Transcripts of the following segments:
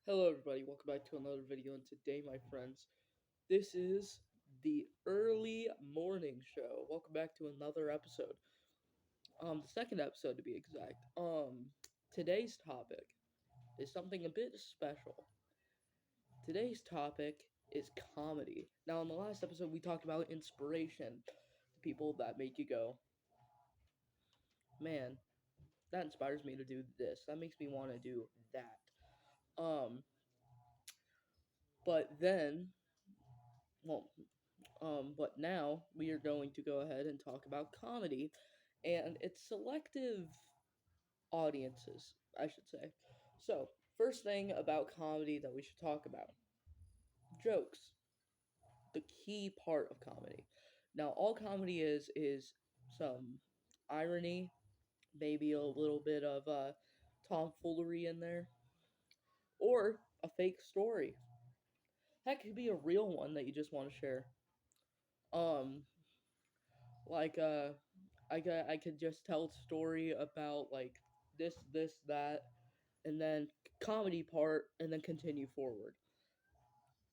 Hello everybody, welcome back to another video, and today my friends, this is the early morning show. Welcome back to another episode. The second episode to be exact. Today's topic is something a bit special. Today's topic is comedy. Now in the last episode we talked about inspiration, the people that make you go, man, that inspires me to do this. That makes me want to do that. Um, but then, well, but now we are going to go ahead and talk about comedy and its selective audiences, I should say. So, first thing about comedy that we should talk about jokes, the key part of comedy. Now, all comedy is some irony, maybe a little bit of tomfoolery in there, or a fake story. That could be a real one that you just want to share. Um, like I could just tell a story about like this that and then comedy part and then continue forward.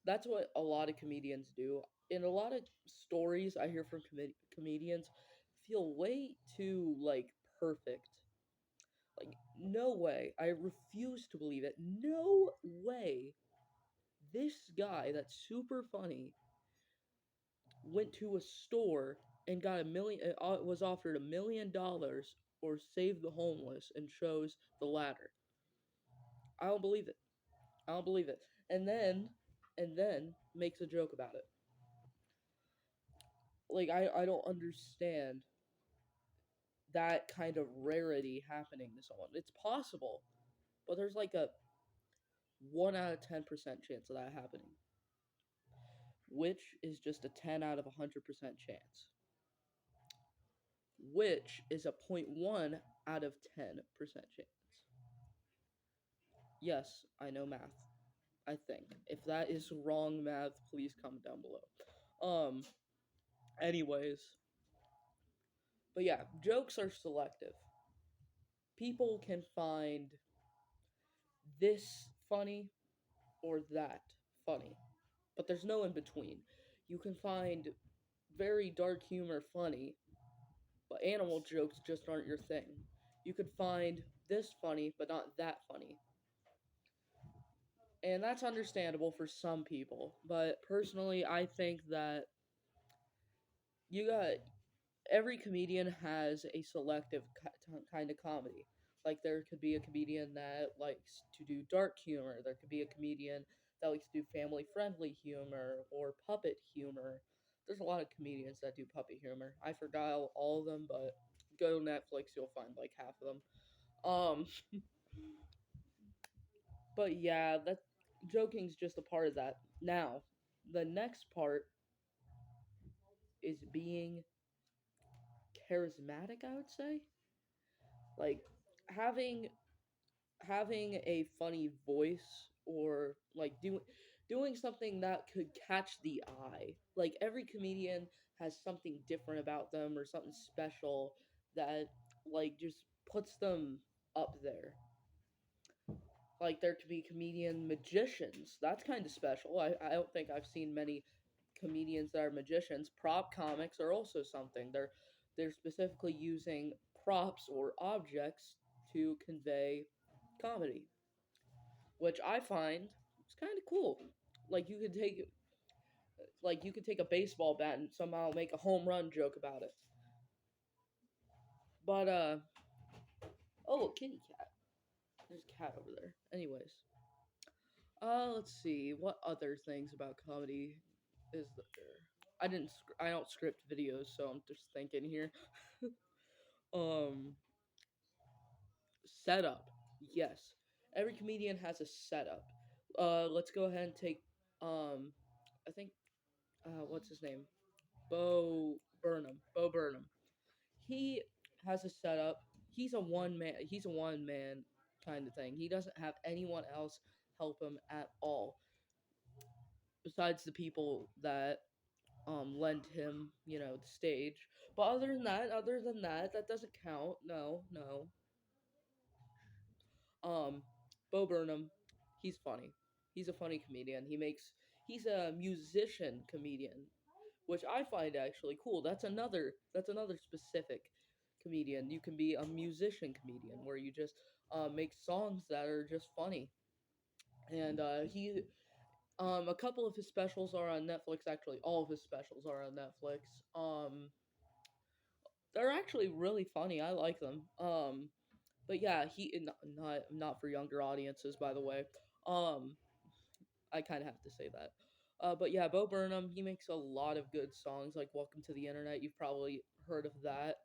That's what a lot of comedians do. In a lot of stories I hear from comedians feel way too like perfect. Like no way. I refuse to believe it. No way. This guy that's super funny went to a store and got was offered $1 million or save the homeless and chose the latter. I don't believe it. I don't believe it. And then makes a joke about it. Like I don't understand that kind of rarity happening to someone. It's possible, but there's like a 1 out of 10% chance of that happening, which is just a 10 out of 100% chance, which is a 0.1 out of 10% chance. Yes, I know math. I think. If that is wrong math, please comment down below. Um, anyways. But yeah, jokes are selective. People can find this funny or that funny, but there's no in between. You can find very dark humor funny, but animal jokes just aren't your thing. You could find this funny, but not that funny. And that's understandable for some people, but personally, I think that you got every comedian has a selective kind of comedy. Like there could be a comedian that likes to do dark humor. There could be a comedian that likes to do family friendly humor or puppet humor. There's a lot of comedians that do puppet humor. I forgot all of them, but go to Netflix, you'll find like half of them. Um, but yeah, that joking's just a part of that. Now, the next part is being charismatic, I would say. Like having having a funny voice or like doing something that could catch the eye. Like every comedian has something different about them or something special that like just puts them up there. Like there could be comedian magicians. That's kind of special. I don't think I've seen many comedians that are magicians. Prop comics are also something. They're specifically using props or objects to convey comedy, which I find is kind of cool. Like you could take a baseball bat and somehow make a home run joke about it. But oh, kitty cat. There's a cat over there. Anyways, let's see what other things about comedy is there. I don't script videos, so I'm just thinking here. um, Setup. Yes, every comedian has a setup. Let's go ahead and take I think what's his name? Bo Burnham. Bo Burnham. He has a setup. He's a one man kind of thing. He doesn't have anyone else help him at all besides the people that lend him, the stage. But other than that, that doesn't count. No, no. Um Bo Burnham. He's funny. He's a funny comedian. He's a musician comedian, which I find actually cool. That's another specific comedian. You can be a musician comedian where you just make songs that are just funny. And he a couple of his specials are on Netflix. Actually, all of his specials are on Netflix. They're actually really funny. I like them. But yeah, not for younger audiences, by the way. Um, I kind of have to say that. But yeah, Bo Burnham, he makes a lot of good songs like "Welcome to the Internet." You've probably heard of that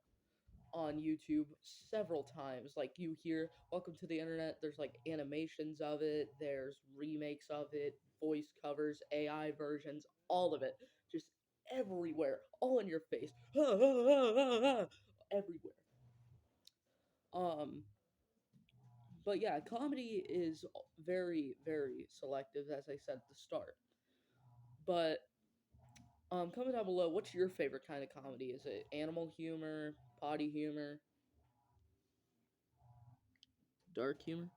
on YouTube several times. Like you hear "Welcome to the Internet," there's like animations of it, there's remakes of it, voice covers, AI versions, all of it, just everywhere, all in your face, everywhere. Um, but yeah, comedy is very, very selective, as I said at the start. But comment down below, what's your favorite kind of comedy? Is it animal humor, potty humor, dark humor?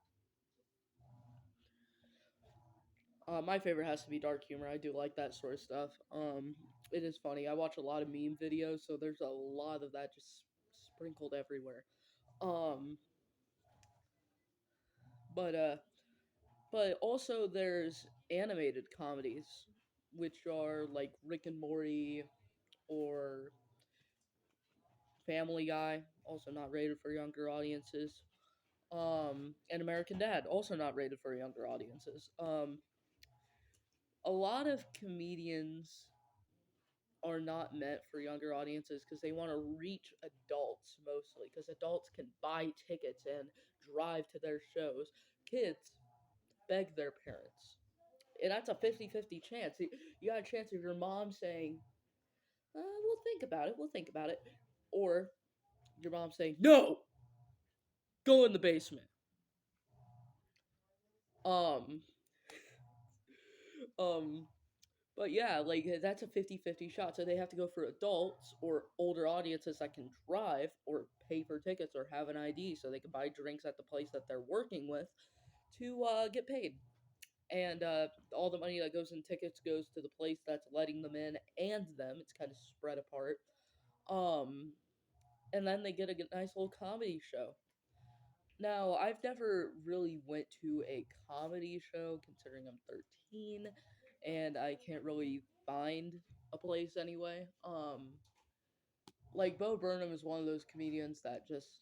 My favorite has to be dark humor. I do like that sort of stuff. It is funny. I watch a lot of meme videos, so there's a lot of that just sprinkled everywhere. Um, but uh, but also there's animated comedies, which are like Rick and Morty or Family Guy, also not rated for younger audiences. And American Dad, also not rated for younger audiences. A lot of comedians are not meant for younger audiences because they want to reach adults mostly because adults can buy tickets and drive to their shows. Kids beg their parents. And that's a 50-50 chance. You got a chance of your mom saying, we'll think about it, we'll think about it. Or your mom saying, no, go in the basement. Um, um, But yeah, like that's a 50-50 shot. So they have to go for adults or older audiences that can drive or pay for tickets or have an ID so they can buy drinks at the place that they're working with to get paid. And all the money that goes in tickets goes to the place that's letting them in and them. It's kind of spread apart. Um, and then they get a nice little comedy show. Now, I've never really went to a comedy show considering I'm 13 and I can't really find a place anyway. Like Bo Burnham is one of those comedians that just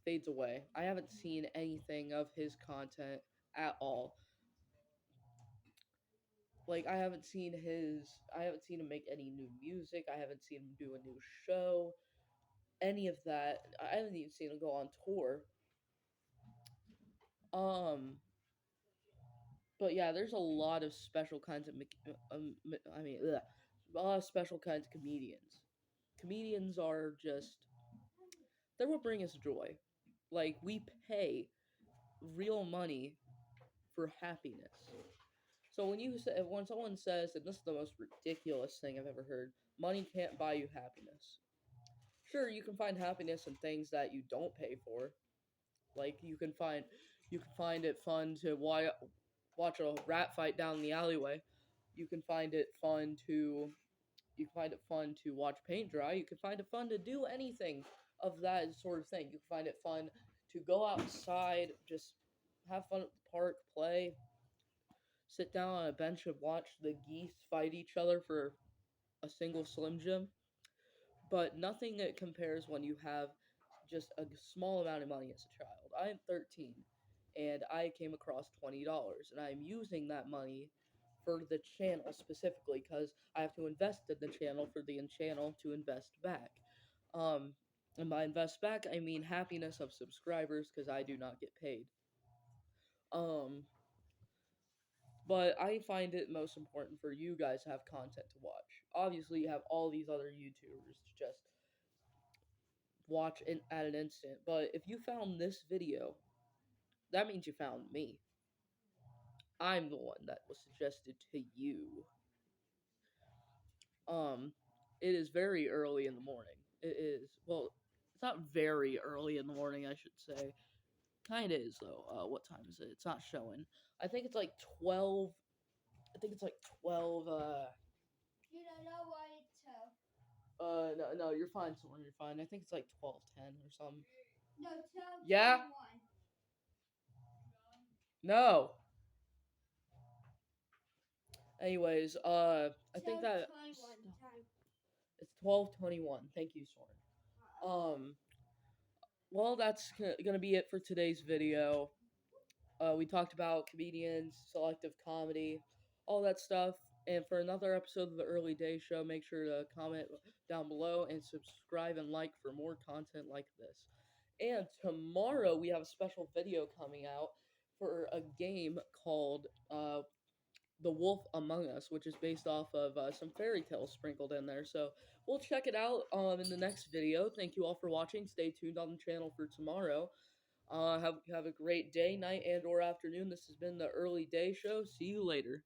fades away. I haven't seen anything of his content at all. Like I haven't seen him make any new music. I haven't seen him do a new show, any of that. I haven't even seen him go on tour. Um But yeah, there's a lot of special kinds of, I mean, ugh, a lot of special kinds of comedians. Comedians are just, they're what bring us joy. Like, we pay real money for happiness. So when someone says, and this is the most ridiculous thing I've ever heard, money can't buy you happiness. Sure, you can find happiness in things that you don't pay for. Like you can find it fun to watch a rat fight down the alleyway. You can find it fun to you can find it fun to watch paint dry. You can find it fun to do anything of that sort of thing. You can find it fun to go outside, just have fun at the park, play, sit down on a bench and watch the geese fight each other for a single Slim Jim. But nothing that compares when you have just a small amount of money as a child. I am 13 and I came across $20 and I'm using that money for the channel specifically because I have to invest in the channel for the channel to invest back. Um, and by invest back, I mean happiness of subscribers because I do not get paid. Um, but I find it most important for you guys to have content to watch. Obviously, you have all these other YouTubers to just watch at an instant. But if you found this video, that means you found me. I'm the one that was suggested to you. Um, it is very early in the morning. It is, well, it's not very early in the morning, I should say. Kind of is though. What time is it? It's not showing. I think it's like 12. I think it's like 12. You don't know what it's No, no, you're fine, Soren. You're fine. I think it's like 12:10 or something. No, 12. Yeah. 21. No. Anyways, I think that 21 time. it's 12:21. Thank you, Soren. Um, well, that's gonna be it for today's video. We talked about comedians, selective comedy, all that stuff. And for another episode of the Early Day Show, make sure to comment down below and subscribe and like for more content like this. And tomorrow we have a special video coming out for a game called The Wolf Among Us, which is based off of some fairy tales sprinkled in there. So we'll check it out in the next video. Thank you all for watching. Stay tuned on the channel for tomorrow. Have a great day, night, and or afternoon. This has been the Early Day Show. See you later.